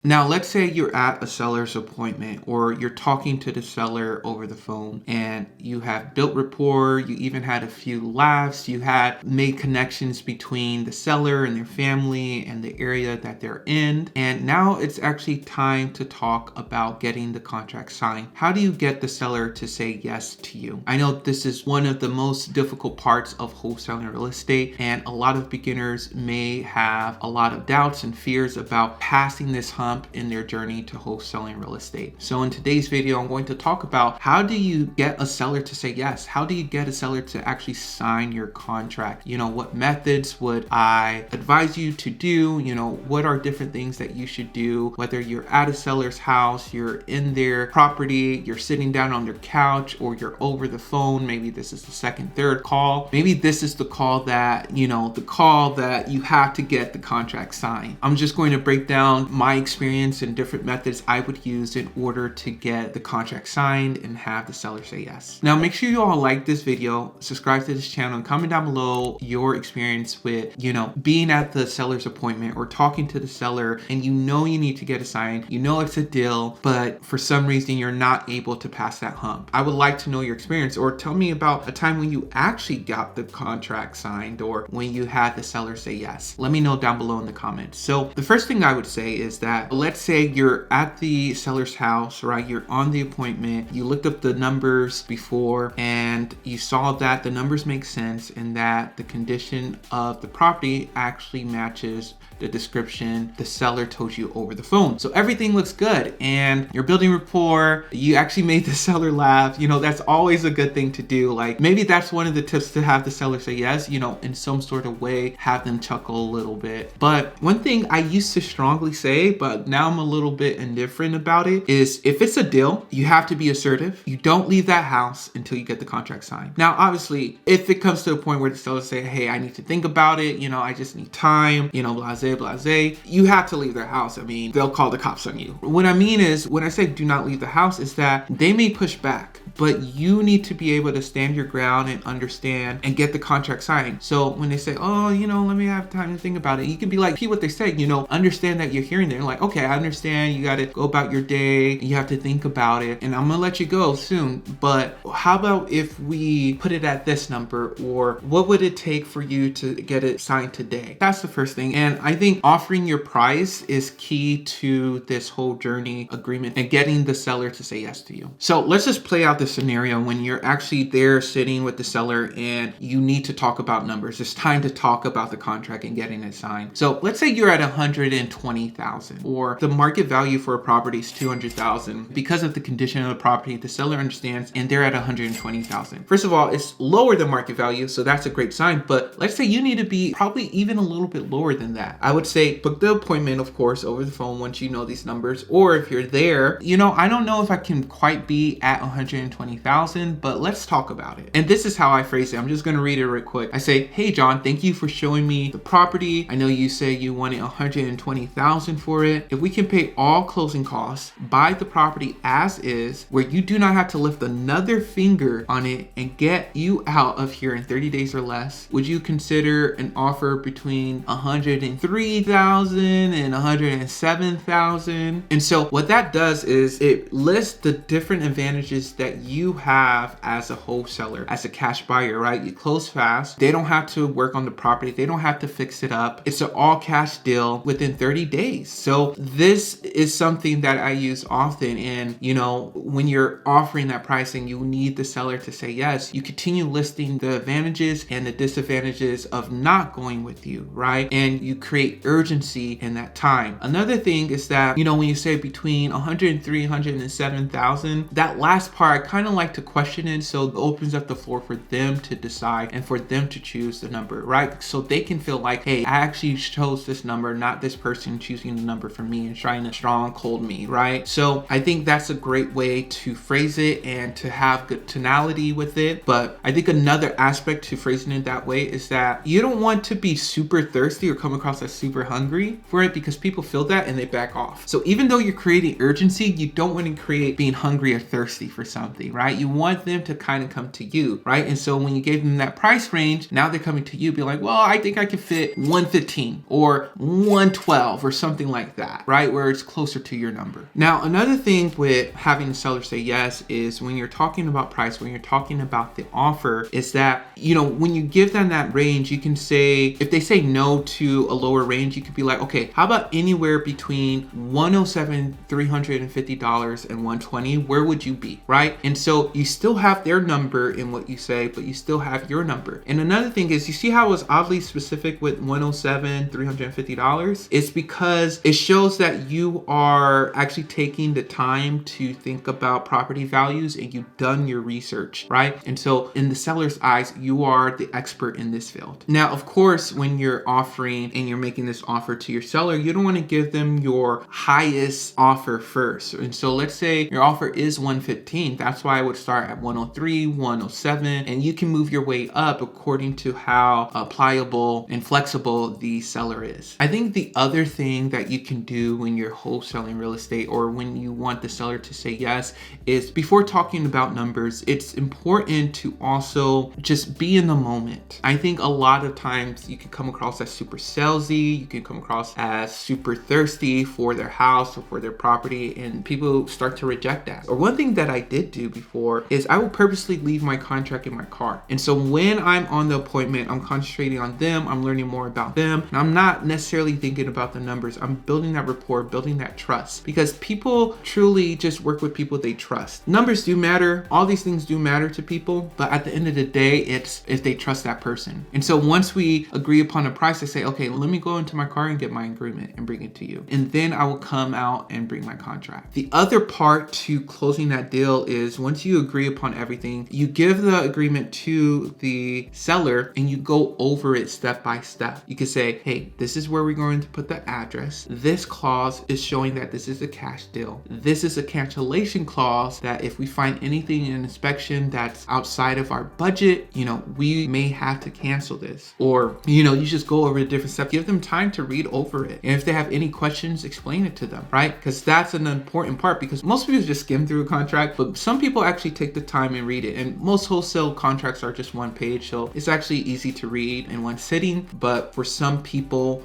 Now, let's say you're at a seller's appointment or you're talking to the seller over the phone and you have built rapport, you even had a few laughs, you had made connections between the seller and their family and the area that they're in. And now it's actually time to talk about getting the contract signed. How do you get the seller to say yes to you? I know this is one of the most difficult parts of wholesaling real estate, and a lot of beginners may have a lot of doubts and fears about passing this hump in their journey to wholesaling real estate. So in today's video, I'm going to talk about how do you get a seller to say yes? How do you get a seller to actually sign your contract? What methods would I advise you to do? What are different things that you should do? Whether you're at a seller's house, you're in their property, you're sitting down on their couch, or you're over the phone. Maybe this is the second, third call. Maybe this is the call that, the call that you have to get the contract signed. I'm just going to break down my experience and different methods I would use in order to get the contract signed and have the seller say yes. Now, make sure you all like this video, subscribe to this channel, and comment down below your experience with, being at the seller's appointment or talking to the seller and you need to get it signed, it's a deal, but for some reason you're not able to pass that hump. I would like to know your experience, or tell me about a time when you actually got the contract signed or when you had the seller say yes. Let me know down below in the comments. So the first thing I would say is that let's say you're at the seller's house, right? You're on the appointment, you looked up the numbers before and you saw that the numbers make sense and that the condition of the property actually matches the description the seller told you over the phone. So everything looks good and you're building rapport. You actually made the seller laugh. That's always a good thing to do. Like maybe that's one of the tips to have the seller say yes, in some sort of way, have them chuckle a little bit. But one thing I used to strongly say, but now I'm a little bit indifferent about it, is if it's a deal, you have to be assertive. You don't leave that house until you get the contract signed. Now, obviously, if it comes to a point where the seller say, hey, I need to think about it, I just need time, blase, you have to leave their house. They'll call the cops on you. What I mean is, when I say do not leave the house, is that they may push back, but you need to be able to stand your ground and understand and get the contract signed. So when they say, oh, let me have time to think about it, you can be like, repeat what they say, understand that you're hearing them. Like, okay, I understand you got to go about your day, you have to think about it, and I'm gonna let you go soon, but how about if we put it at this number, or what would it take for you to get it signed today? That's the first thing. And I think offering your price is key to this whole journey agreement and getting the seller to say yes to you. So let's just play out the scenario when you're actually there sitting with the seller and you need to talk about numbers. It's time to talk about the contract and getting it signed. So let's say you're at 120,000, or the market value for a property is 200,000. Because of the condition of the property, the seller understands and they're at 120,000. First of all, it's lower than market value, so that's a great sign. But let's say you need to be probably even a little bit lower than that. I would say book the appointment, of course, over the phone once you know these numbers, or if you're there, I don't know if I can quite be at 120,000, but let's talk about it. And this is how I phrase it. I'm just going to read it real quick. I say, hey, John, thank you for showing me the property. I know you say you wanted 120,000 for it. If we can pay all closing costs, buy the property as is, where you do not have to lift another finger on it, and get you out of here in 30 days or less, would you consider an offer between 103,000 and 107,000? And so what that does is it lists the different advantages that you have as a wholesaler, as a cash buyer, right? You close fast. They don't have to work on the property. They don't have to fix it up. It's an all cash deal within 30 days. So this is something that I use often. And, when you're offering that pricing, you need the seller to say yes. You continue listing the advantages and the disadvantages of not going with you, right? And you create urgency in that time. Another thing is that, when you say between 103, 107,000, that last part, I kind of like to question it. So it opens up the floor for them to decide and for them to choose the number, right? So they can feel like, hey, I actually chose this number, not this person choosing the number for me and trying to strong cold me, right? So I think that's a great way to phrase it and to have good tonality with it. But I think another aspect to phrasing it that way is that you don't want to be super thirsty or come across as super hungry for it, because people feel that and they back off. So even though you're creating urgency, you don't want to create being hungry or thirsty for something, right? You want them to kind of come to you, right? And so when you gave them that price range, now they're coming to you, be like, well, I think I could fit 115 or 112 or something like that. that, right? Where it's closer to your number. Now, another thing with having the seller say yes is when you're talking about price, when you're talking about the offer, is that, when you give them that range, you can say, if they say no to a lower range, you could be like, okay, how about anywhere between $107, $350 and $120? Where would you be, right? And so you still have their number in what you say, but you still have your number. And another thing is, you see how I was oddly specific with $107, $350? It's because it shows that you are actually taking the time to think about property values and you've done your research, right? And so in the seller's eyes, you are the expert in this field. Now, of course, when you're offering and you're making this offer to your seller, you don't want to give them your highest offer first. And so let's say your offer is $115. That's why I would start at $103, $107, and you can move your way up according to how pliable and flexible the seller is. I think the other thing that you can do when you're wholesaling real estate or when you want the seller to say yes is, before talking about numbers, it's important to also just be in the moment. I think a lot of times you can come across as super salesy, you can come across as super thirsty for their house or for their property, and people start to reject that. Or one thing that I did do before is I would purposely leave my contract in my car. And so when I'm on the appointment, I'm concentrating on them, I'm learning more about them, and I'm not necessarily thinking about the numbers. I'm building that rapport, building that trust, because people truly just work with people they trust. Numbers do matter, all these things do matter to people, but at the end of the day, it's if they trust that person. And so once we agree upon a price, I say, okay, let me go into my car and get my agreement and bring it to you. And then I will come out and bring my contract. The other part to closing that deal is, once you agree upon everything, you give the agreement to the seller and you go over it step by step. You can say, hey, this is where we're going to put the address. This clause is showing that this is a cash deal. This is a cancellation clause that if we find anything in inspection that's outside of our budget, we may have to cancel this. Or, you just go over the different steps. Give them time to read over it. And if they have any questions, explain it to them, right? Because that's an important part, because most people just skim through a contract, but some people actually take the time and read it. And most wholesale contracts are just one page, so it's actually easy to read in one sitting. But for some people,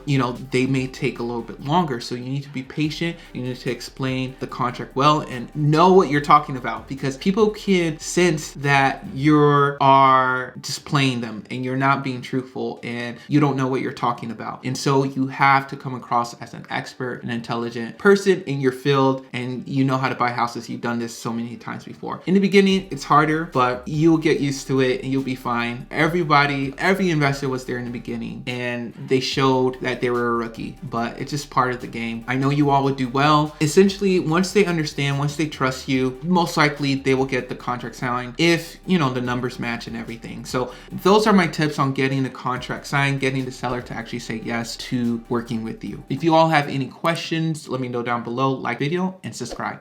they may take a little bit longer. So you need to be patient. You need to explain the contract well and know what you're talking about, because people can sense that you are just playing them and you're not being truthful and you don't know what you're talking about. And so you have to come across as an expert, an intelligent person in your field, and you know how to buy houses. You've done this so many times before. In the beginning, it's harder, but you'll get used to it and you'll be fine. Every investor was there in the beginning and they showed that they were a rookie, but it's just part of the game. I know you all would do well. Essentially, once they understand, once they trust you, most likely they will get the contract signed if, the numbers match and everything. So those are my tips on getting the contract signed, getting the seller to actually say yes to working with you. If you all have any questions, let me know down below, like video and subscribe.